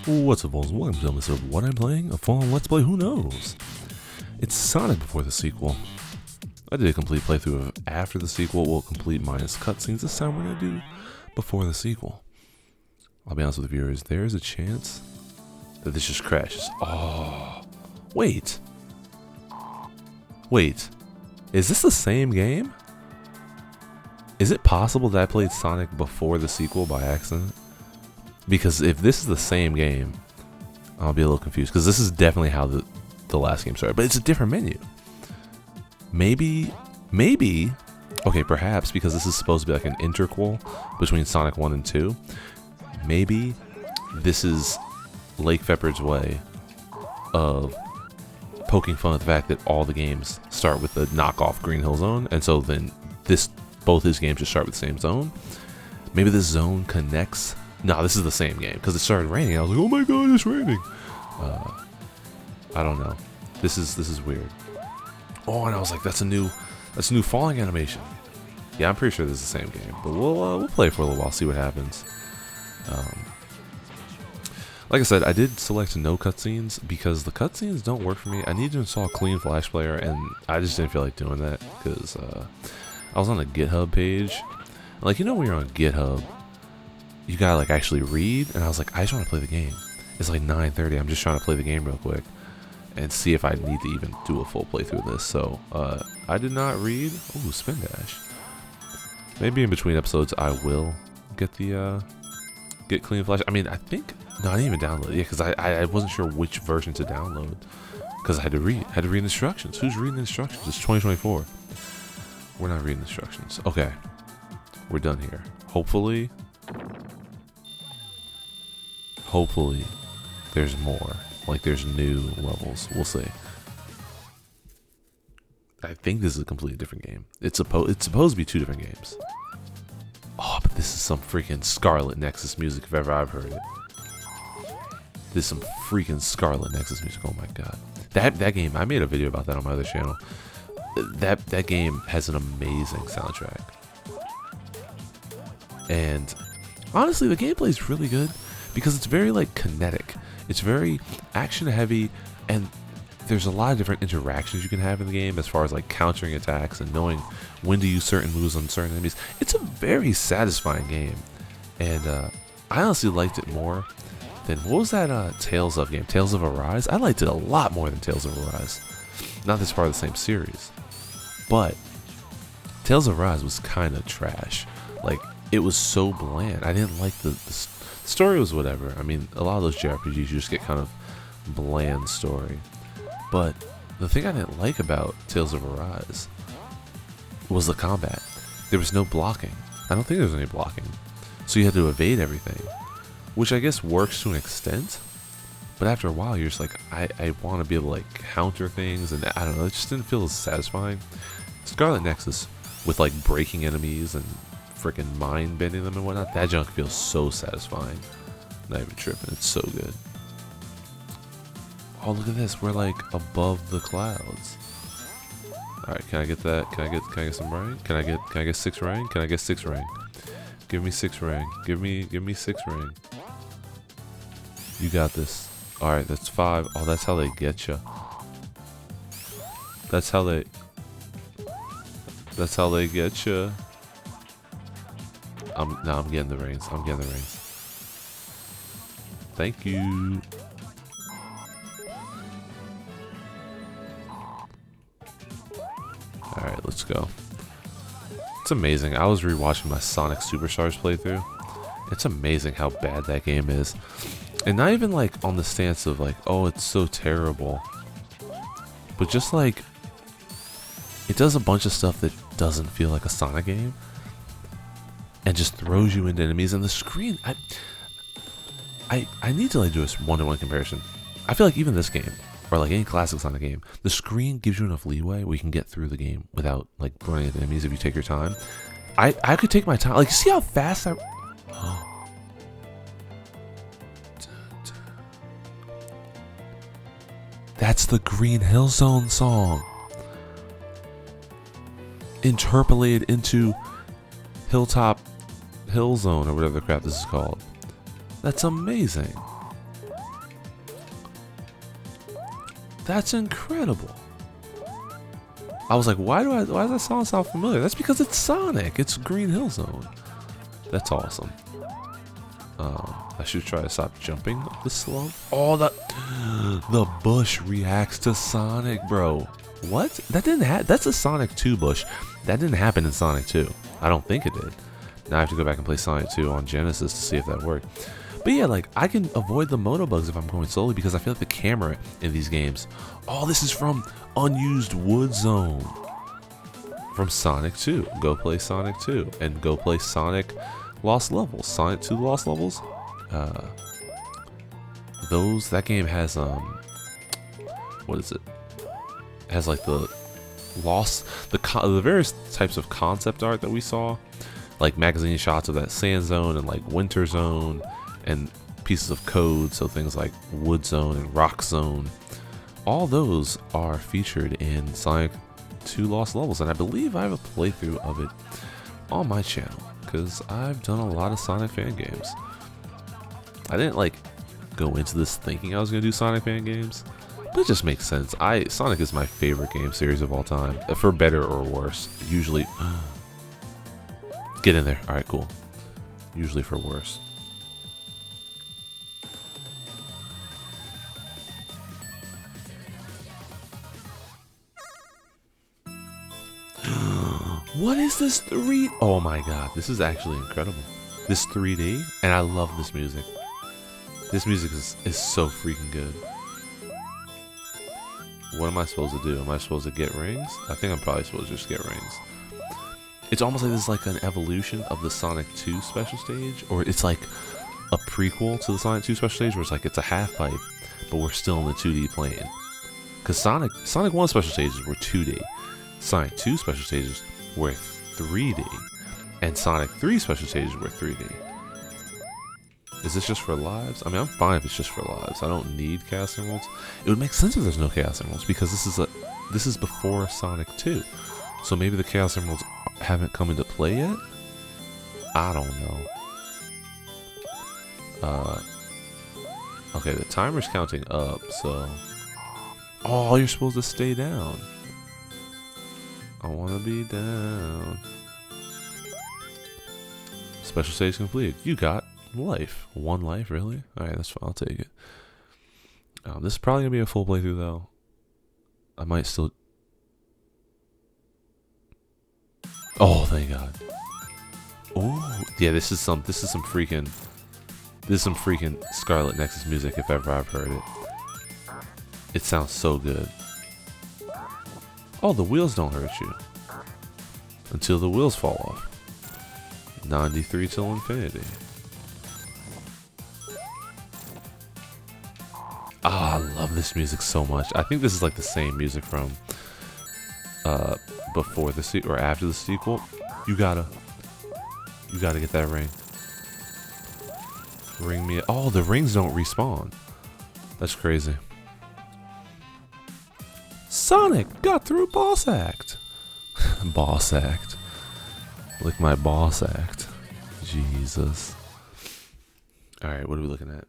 What's up, folks? Welcome to this of what I'm playing, a full-on Let's Play, who knows? It's Sonic before the sequel. I did a complete playthrough of after the sequel, we'll complete minus cutscenes. This time we're going to do before the sequel. I'll be honest with the viewers, there's a chance that this just crashes. Oh, wait. Wait, is this the same game? Is it possible that I played Sonic before the sequel by accident? Because if this is the same game, I'll be a little confused. Because this is definitely how the last game started. But it's a different menu. Maybe, okay, perhaps because this is supposed to be like an interquel between Sonic 1 and 2. Maybe this is Lake Feppard's way of poking fun at the fact that all the games start with the knockoff Green Hill Zone. And so then both his games just start with the same zone. Maybe this zone connects. No, this is the same game because it started raining. I was like, "Oh my god, it's raining!" I don't know. This is weird. Oh, and I was like, "That's a new falling animation." Yeah, I'm pretty sure this is the same game, but we'll play for a little while, see what happens. Like I said, I did select no cutscenes because the cutscenes don't work for me. I need to install a clean Flash player, and I just didn't feel like doing that because I was on a GitHub page. Like, you know, when you're on GitHub, you gotta like actually read, and I was like, I just want to play the game. It's like 9:30. I'm just trying to play the game real quick and see if I need to even do a full playthrough of this. So I did not read. Ooh, spin dash. Maybe in between episodes I will get the get clean Flash. I mean, I think no, I didn't even download it. Yeah, because I wasn't sure which version to download because I had to read instructions. Who's reading instructions? It's 2024. We're not reading instructions. Okay, we're done here. Hopefully there's more, like there's new levels. We'll see. I think this is a completely different game. It's supposed to be two different games. Oh, but this is some freaking Scarlet Nexus music if ever I've heard it. This is some freaking Scarlet Nexus music. Oh my god, that game, I made a video about that on my other channel. That game has an amazing soundtrack, and honestly the gameplay is really good because it's very like kinetic. It's very action heavy, and there's a lot of different interactions you can have in the game as far as like countering attacks and knowing when to use certain moves on certain enemies. It's a very satisfying game, and I honestly liked it more than, what was that Tales of game? Tales of Arise? I liked it a lot more than Tales of Arise. Not this part of the same series, but Tales of Arise was kind of trash. Like, it was so bland. I didn't like the story was whatever. I mean, a lot of those JRPGs, you just get kind of bland story. But the thing I didn't like about Tales of Arise was the combat. There was no blocking. I don't think there was any blocking. So you had to evade everything, which I guess works to an extent. But after a while, you're just like, I want to be able to like counter things, and I don't know, it just didn't feel as satisfying. Scarlet Nexus, with like breaking enemies and freaking mind bending them and whatnot, that junk feels so satisfying. Not even tripping, it's so good. Oh, look at this, we're like above the clouds. Alright, can I get that? Can I get some rain? Can I get 6 rain? Can I get 6 rain? Give me 6 rain. Give me 6 rain. You got this. Alright, that's 5. Oh, that's how they get you. That's how they get you. I'm getting the rains. I'm getting the rains. Thank you. Alright, let's go. It's amazing. I was rewatching my Sonic Superstars playthrough. It's amazing how bad that game is. And not even like on the stance of like, oh, it's so terrible. But just like, it does a bunch of stuff that doesn't feel like a Sonic game. And just throws you into enemies, and the screen, I need to like do a one-to-one comparison. I feel like even this game, or like any classic Sonic game, the screen gives you enough leeway where you can get through the game without like running into enemies if you take your time. I could take my time. Like, see how fast I... That's the Green Hill Zone song, interpolated into Hill Zone or whatever the crap this is called. That's amazing. That's incredible. I was like, why does that song sound familiar? That's because it's Sonic. It's Green Hill Zone. That's awesome. I should try to stop jumping up the slope. Oh, the bush reacts to Sonic, bro. What? That didn't happen. That's a Sonic 2 bush. That didn't happen in Sonic 2. I don't think it did. Now I have to go back and play Sonic 2 on Genesis to see if that worked. But yeah, like, I can avoid the motobugs if I'm going slowly because I feel like the camera in these games. Oh, this is from Unused Wood Zone. From Sonic 2. Go play Sonic 2. And go play Sonic Lost Levels. Sonic 2 Lost Levels. That game has, what is it? It has like the various types of concept art that we saw, like magazine shots of that sand zone and like winter zone and pieces of code, so things like wood zone and rock zone. All those are featured in Sonic 2 Lost Levels, and I believe I have a playthrough of it on my channel because I've done a lot of Sonic fan games. I didn't like go into this thinking I was gonna do Sonic fan games, but it just makes sense. Sonic is my favorite game series of all time, for better or worse. Usually, get in there. All right, cool. Usually for worse. What is this 3D? Oh my god, this is actually incredible. This 3D, and I love this music. This music is so freaking good. What am I supposed to do? Am I supposed to get rings? I think I'm probably supposed to just get rings. It's almost like this is like an evolution of the Sonic 2 special stage, or it's like a prequel to the Sonic 2 special stage where it's like it's a half pipe, but we're still in the 2D plane. Because Sonic 1 special stages were 2D, Sonic 2 special stages were 3D, and Sonic 3 special stages were 3D. Is this just for lives? I mean, I'm fine if it's just for lives. I don't need Chaos Emeralds. It would make sense if there's no Chaos Emeralds because this is before Sonic 2. So maybe the Chaos Emeralds haven't come into play yet? I don't know. Okay, the timer's counting up, so... Oh, you're supposed to stay down. I wanna be down. Special stage completed. You got life. 1 life, really? Alright, that's fine. I'll take it. This is probably gonna be a full playthrough, though. I might still... Oh, thank God. Oh, yeah, this is some freaking Scarlet Nexus music if ever I've heard it. It sounds so good. Oh, the wheels don't hurt you. Until the wheels fall off. 93 till infinity. Ah, I love this music so much. I think this is like the same music from before the or after the sequel. You gotta get that ring. Ring me. Oh, the rings don't respawn. That's crazy. Sonic got through boss act. Boss act. Like my boss act. Jesus. Alright, what are we looking at?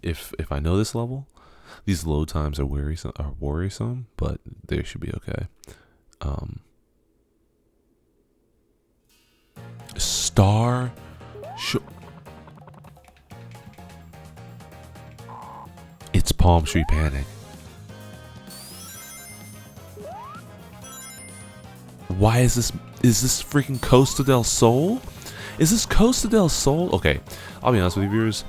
If I know this level, these load times are worrisome, but they should be okay. Star It's Palm Tree Panic. Why is this freaking Costa del Sol? Is this Costa del Sol? Okay, I'll be honest with you viewers.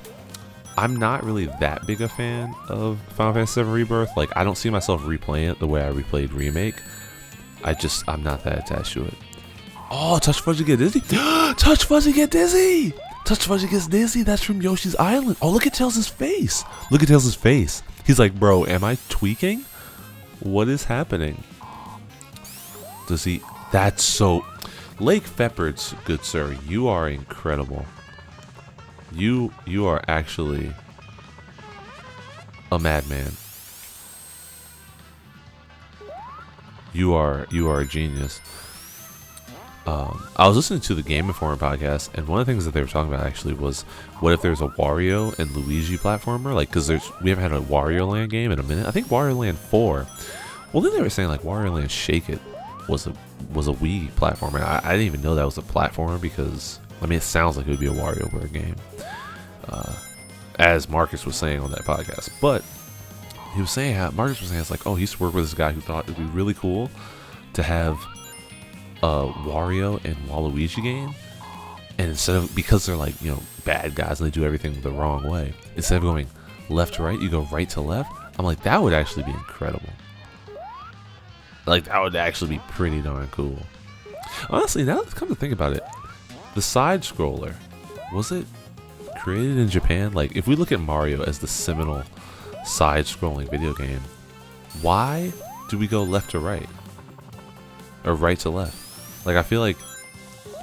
I'm not really that big a fan of Final Fantasy VII Rebirth. Like, I don't see myself replaying it the way I replayed Remake. I'm not that attached to it. Oh, Touch Fuzzy get dizzy. Touch Fuzzy get dizzy. Touch Fuzzy gets dizzy. That's from Yoshi's Island. Oh, look at Tails' face. Look at Tails' face. He's like, bro, am I tweaking? What is happening? Does he? That's so... Lake Fepard's, good sir, you are incredible. You are actually a madman. You are a genius. I was listening to the Game Informer podcast, and one of the things that they were talking about actually was, what if there's a Wario and Luigi platformer? Like, because we haven't had a Wario Land game in a minute. I think Wario Land 4. Well, then they were saying like Wario Land Shake It was a Wii platformer. I didn't even know that was a platformer because I mean it sounds like it would be a WarioWare game, as Marcus was saying on that podcast. But he was saying Marcus was saying it's like, oh, he used to work with this guy who thought it'd be really cool to have a Wario and Waluigi game, and instead of, because they're like, bad guys and they do everything the wrong way, instead of going left to right, you go right to left. I'm like, that would actually be incredible. Like, that would actually be pretty darn cool. Honestly, now let's come to think about it, the side scroller, was it created in Japan? Like, if we look at Mario as the seminal side scrolling video game, why do we go left to right or right to left? Like, I feel like,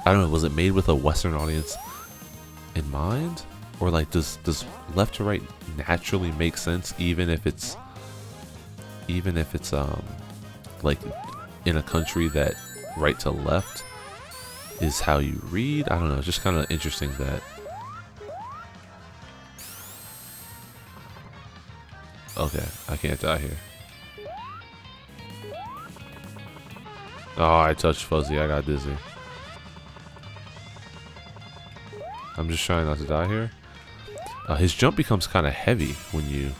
I don't know, was it made with a Western audience in mind? Or like, does left to right naturally make sense even if it's like in a country that right to left is how you read? I don't know, it's just kind of interesting that. Okay, I can't die here. Oh, I touched Fuzzy. I got dizzy. I'm just trying not to die here. His jump becomes kind of heavy when you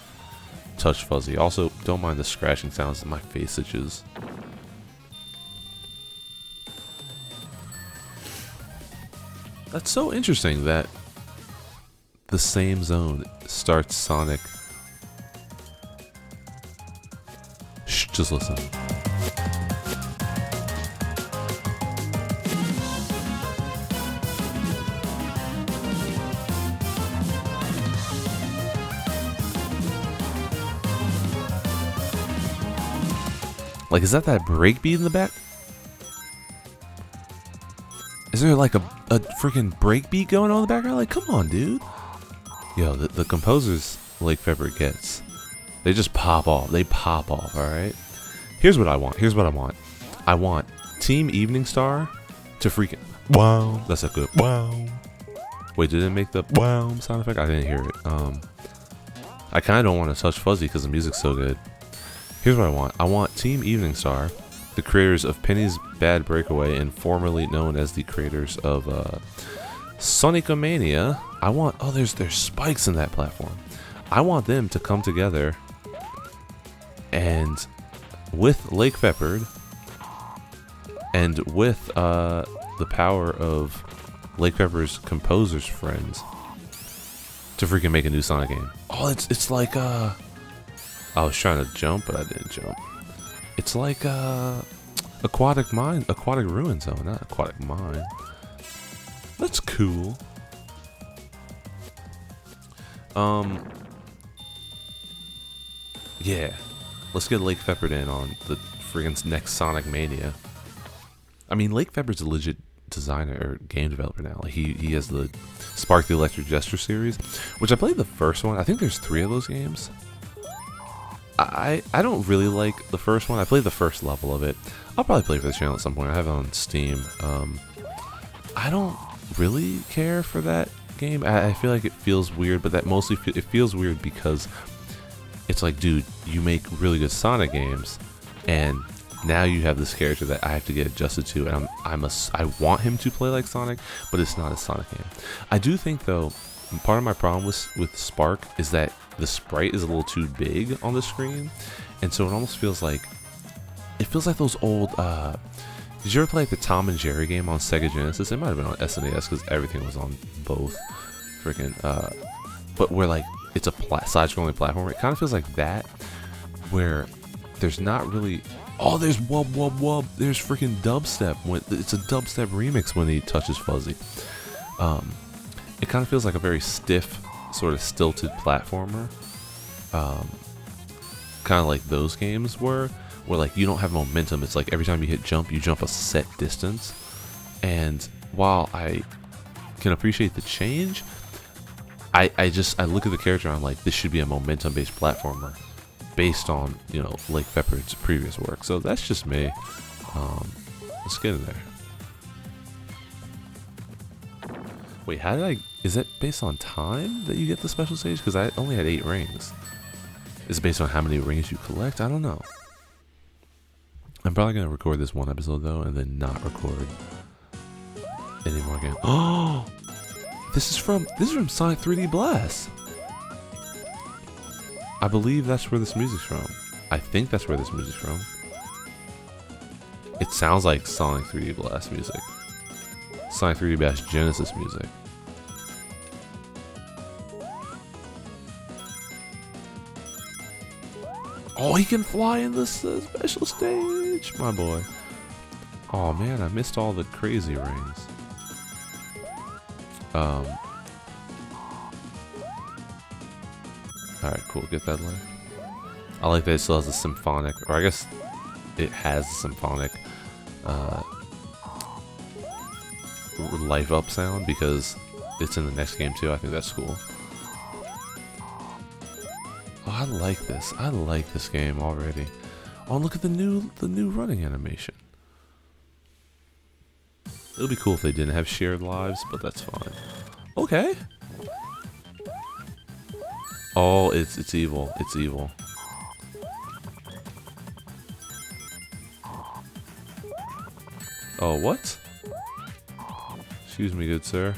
touch Fuzzy. Also, don't mind the scratching sounds that my face itches. That's so interesting that the same zone starts Sonic. Shh, just listen. Like, is that breakbeat in the back? Is there like a freaking breakbeat going on in the background? Like, come on, dude. Yo, the composers Lake Pepper gets, they just pop off. They pop off, alright? Here's what I want. I want Team Evening Star to freaking... Wow. That's a good... Wow. Wait, did it make the... Wow sound effect? I didn't hear it. I kind of don't want to touch Fuzzy because the music's so good. Here's what I want. I want Team Evening Star, the creators of Penny's Bad Breakaway and formerly known as the creators of Sonicomania. I want... Oh, there's spikes in that platform. I want them to come together and with Lake Peppered and with the power of Lake Pepper's composer's friends to freaking make a new Sonic game. Oh, it's like I was trying to jump, but I didn't jump. It's like Aquatic Ruin Zone, not Aquatic Mine. That's cool. Yeah. Let's get Lake Peppered in on the friggin' next Sonic Mania. I mean, Lake Peppered's a legit designer or game developer now. Like, he has the Spark the Electric Jester series, which I played the first one. I think there's 3 of those games. I don't really like the first one. I played the first level of it. I'll probably play it for the channel at some point. I have it on Steam. I don't really care for that game. I feel like it feels weird, but that mostly it feels weird because it's like, dude, you make really good Sonic games, and now you have this character that I have to get adjusted to, and I want him to play like Sonic, but it's not a Sonic game. I do think though, part of my problem with Spark is that the sprite is a little too big on the screen, and so it almost feels like those old did you ever play like the Tom and Jerry game on Sega Genesis? It might have been on SNES because everything was on both freaking but where like it's a side-scrolling platform. It kind of feels like that, where there's not really... Oh, there's wub wub wub. There's freaking dubstep. It's a dubstep remix when he touches Fuzzy. It kind of feels like a very stiff, sort of stilted platformer. Kind of like those games were, where like you don't have momentum. It's like every time you hit jump, you jump a set distance. And while I can appreciate the change, I look at the character and I'm like, this should be a momentum-based platformer based on, Lake Peppered's previous work. So that's just me. Let's get in there. Wait, how did I... Is it based on time that you get the special stage? Because I only had 8 rings. Is it based on how many rings you collect? I don't know. I'm probably going to record this one episode, though, and then not record any more games. Oh! This is from Sonic 3D Blast. I believe that's where this music's from. I think that's where this music's from. It sounds like Sonic 3D Blast music. Sonic 3D Blast Genesis music. Oh, he can fly in this special stage, my boy. Oh man, I missed all the crazy rings. Alright, cool, get that life. I like that it still has a symphonic, or I guess it has a symphonic life up sound because it's in the next game too. I think that's cool. Oh, I like this. I like this game already. Oh, look at the new running animation. It'll be cool if they didn't have shared lives, but that's fine. Okay. Oh, it's evil. It's evil. Oh, what? Excuse me, good sir.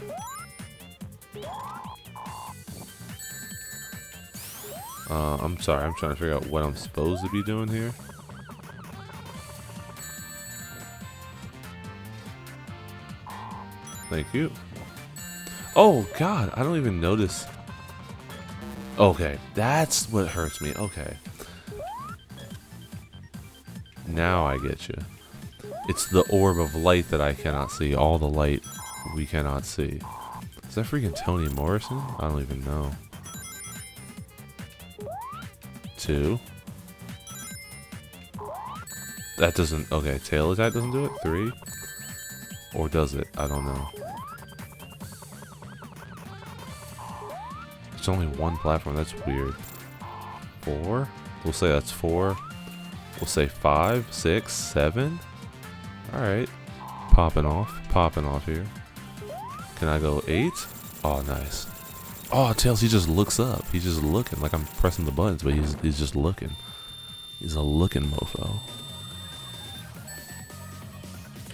I'm sorry, I'm trying to figure out what I'm supposed to be doing here. Thank you. Oh god, I don't even notice. Okay, that's what hurts me. Okay. Now I get you. It's the orb of light that I cannot see. All the light we cannot see. Is that freaking Toni Morrison? I don't even know. 2. That doesn't... Okay, tail attack doesn't do it? 3? Or does it? I don't know. It's only one platform. That's weird. 4? We'll say that's 4. We'll say 5, 6, 7. Alright. Popping off here. Can I go 8? Oh, nice. Oh, Tails, he just looks up. He's just looking like I'm pressing the buttons, but he's just looking. He's a looking mofo.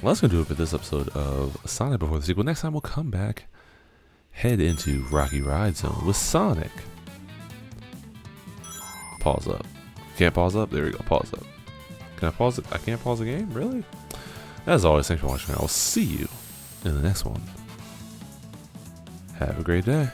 Well, that's going to do it for this episode of Sonic Before the Sequel. Next time we'll come back, head into Rocky Ride Zone with Sonic. Pause up. Can't pause up? There we go, pause up. Can I pause it? I can't pause the game? Really? As always, thanks for watching. I'll see you in the next one. Have a great day.